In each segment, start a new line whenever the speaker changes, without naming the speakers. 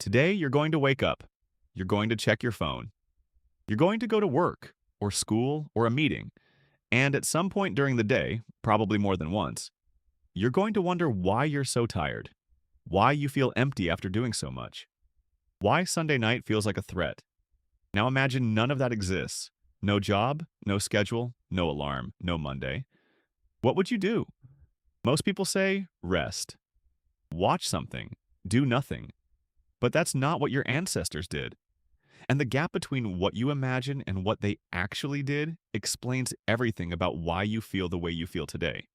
Today, you're going to wake up. You're going to check your phone. You're going to go to work, or school, or a meeting. And at some point during the day, probably more than once, you're going to wonder why you're so tired, why you feel empty after doing so much, why Sunday night feels like a threat. Now imagine none of that exists. No job, no schedule, no alarm, no Monday. What would you do? Most people say, rest. Watch something. Do nothing. But that's not what your ancestors did. And the gap between what you imagine and what they actually did explains everything about why you feel the way you feel today.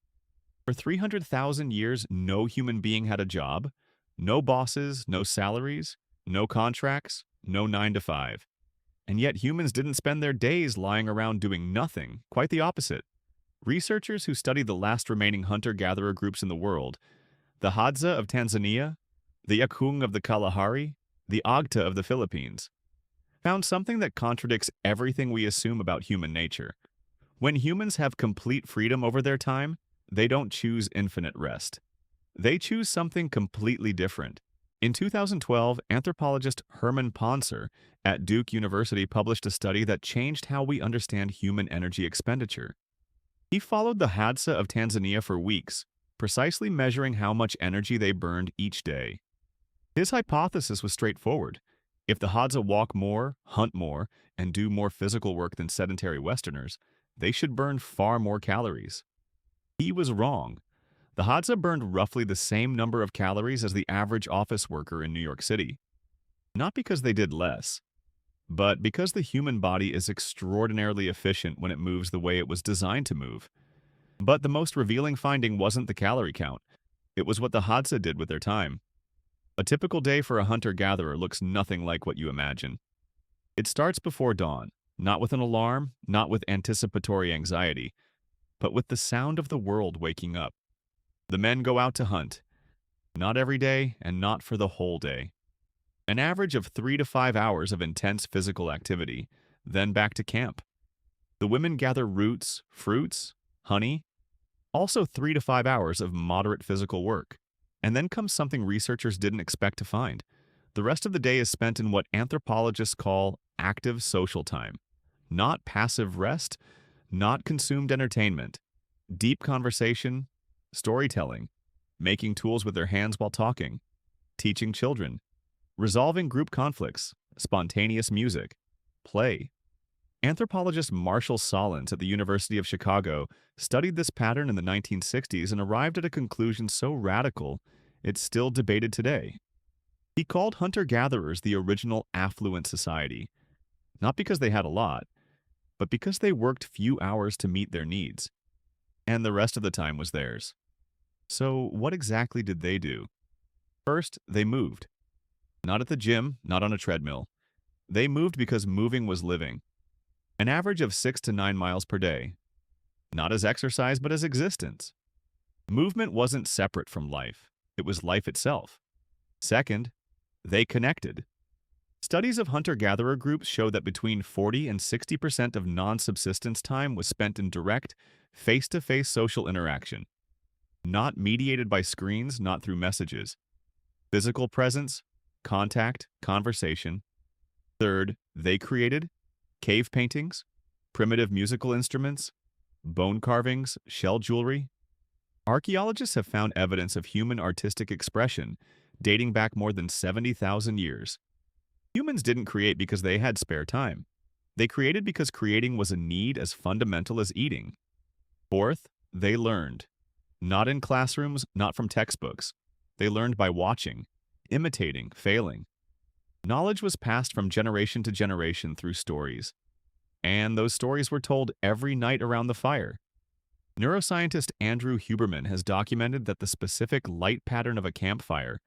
For 300,000 years, no human being had a job, no bosses, no salaries, no contracts, no 9 to 5. And yet humans didn't spend their days lying around doing nothing, quite the opposite. Researchers who studied the last remaining hunter-gatherer groups in the world, the Hadza of Tanzania, the Yakung of the Kalahari, the Agta of the Philippines, found something that contradicts everything we assume about human nature. When humans have complete freedom over their time, they don't choose infinite rest. They choose something completely different. In 2012, anthropologist Herman Pontzer at Duke University published a study that changed how we understand human energy expenditure. He followed the Hadza of Tanzania for weeks, precisely measuring how much energy they burned each day. His hypothesis was straightforward. If the Hadza walk more, hunt more, and do more physical work than sedentary Westerners, they should burn far more calories. He was wrong. The Hadza burned roughly the same number of calories as the average office worker in New York City. Not because they did less, but because the human body is extraordinarily efficient when it moves the way it was designed to move. But the most revealing finding wasn't the calorie count. It was what the Hadza did with their time. A typical day for a hunter-gatherer looks nothing like what you imagine. It starts before dawn, not with an alarm, not with anticipatory anxiety, but with the sound of the world waking up. The men go out to hunt, not every day and not for the whole day. An average of 3 to 5 hours of intense physical activity, then back to camp. The women gather roots, fruits, honey, also 3 to 5 hours of moderate physical work. And then comes something researchers didn't expect to find. The rest of the day is spent in what anthropologists call active social time. Not passive rest, not consumed entertainment. Deep conversation, storytelling, making tools with their hands while talking, teaching children, resolving group conflicts, spontaneous music, play. Anthropologist Marshall Sahlins at the University of Chicago studied this pattern in the 1960s and arrived at a conclusion so radical it's still debated today. He called hunter-gatherers the original affluent society, not because they had a lot, but because they worked few hours to meet their needs, and the rest of the time was theirs. So what exactly did they do? First, they moved. Not at the gym, not on a treadmill. They moved because moving was living. An average of 6 to 9 miles per day. Not as exercise, but as existence. Movement wasn't separate from life. It was life itself. Second, they connected. Studies of hunter-gatherer groups show that between 40 and 60% of non-subsistence time was spent in direct, face-to-face social interaction. Not mediated by screens, not through messages. Physical presence, contact, conversation. Third, they created cave paintings, primitive musical instruments, bone carvings, shell jewelry. Archaeologists have found evidence of human artistic expression dating back more than 70,000 years. Humans didn't create because they had spare time. They created because creating was a need as fundamental as eating. Fourth, they learned. Not in classrooms, not from textbooks. They learned by watching, imitating, failing. Knowledge was passed from generation to generation through stories. And those stories were told every night around the fire. Neuroscientist Andrew Huberman has documented that the specific light pattern of a campfire,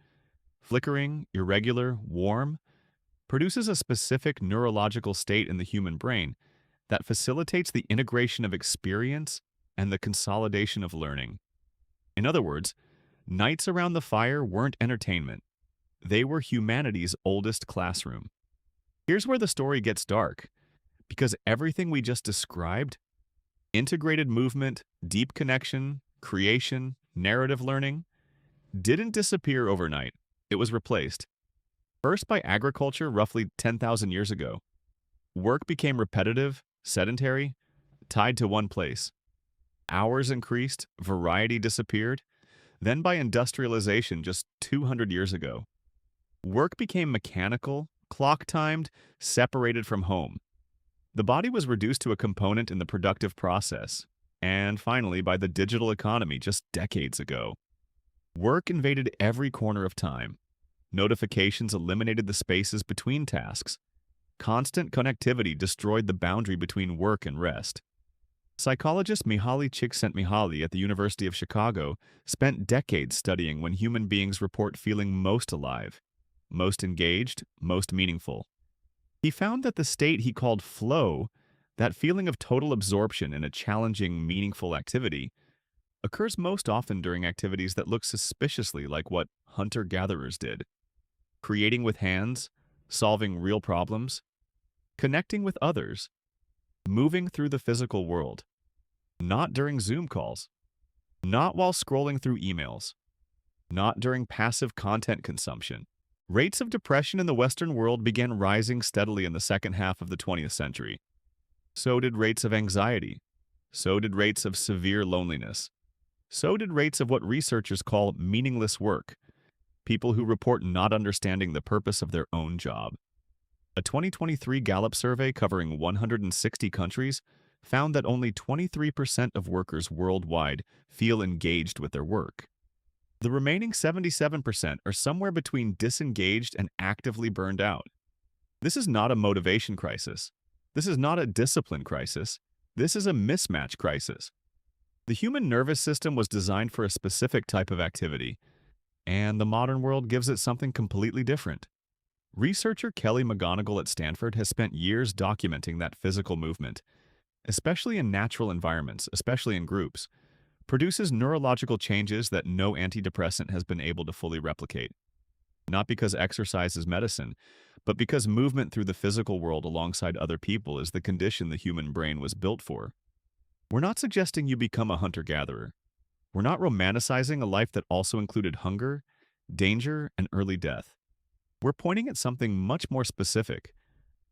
flickering, irregular, warm, produces a specific neurological state in the human brain that facilitates the integration of experience and the consolidation of learning. In other words, nights around the fire weren't entertainment. They were humanity's oldest classroom. Here's where the story gets dark, because everything we just described, integrated movement, deep connection, creation, narrative learning, didn't disappear overnight. It was replaced. First by agriculture roughly 10,000 years ago. Work became repetitive, sedentary, tied to one place. Hours increased, variety disappeared. Then by industrialization just 200 years ago. Work became mechanical, clock-timed, separated from home. The body was reduced to a component in the productive process. And finally, by the digital economy just decades ago. Work invaded every corner of time. Notifications eliminated the spaces between tasks. Constant connectivity destroyed the boundary between work and rest. Psychologist Mihaly Csikszentmihalyi at the University of Chicago spent decades studying when human beings report feeling most alive, most engaged, most meaningful. He found that the state he called flow, that feeling of total absorption in a challenging, meaningful activity, occurs most often during activities that look suspiciously like what hunter-gatherers did. Creating with hands, solving real problems, connecting with others, moving through the physical world. Not during Zoom calls, not while scrolling through emails, not during passive content consumption. Rates of depression in the Western world began rising steadily in the second half of the 20th century. So did rates of anxiety. So did rates of severe loneliness. So did rates of what researchers call meaningless work, people who report not understanding the purpose of their own job. A 2023 Gallup survey covering 160 countries found that only 23% of workers worldwide feel engaged with their work. The remaining 77% are somewhere between disengaged and actively burned out. This is not a motivation crisis. This is not a discipline crisis. This is a mismatch crisis. The human nervous system was designed for a specific type of activity, and the modern world gives it something completely different. Researcher Kelly McGonigal at Stanford has spent years documenting that physical movement, especially in natural environments, especially in groups, produces neurological changes that no antidepressant has been able to fully replicate. Not because exercise is medicine, but because movement through the physical world alongside other people is the condition the human brain was built for. We're not suggesting you become a hunter-gatherer. We're not romanticizing a life that also included hunger, danger, and early death. We're pointing at something much more specific.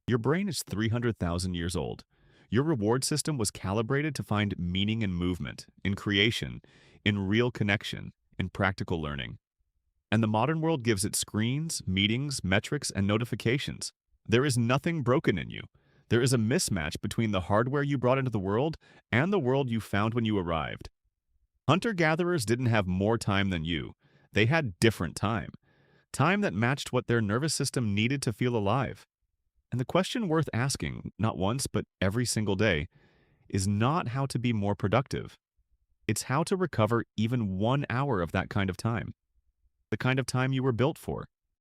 Your brain is 300,000 years old. Your reward system was calibrated to find meaning in movement, in creation, in real connection, in practical learning. And the modern world gives it screens, meetings, metrics, and notifications. There is nothing broken in you. There is a mismatch between the hardware you brought into the world and the world you found when you arrived. Hunter-gatherers didn't have more time than you. They had different time. Time that matched what their nervous system needed to feel alive. And the question worth asking, not once but every single day, is not how to be more productive. It's how to recover even 1 hour of that kind of time. The kind of time you were built for.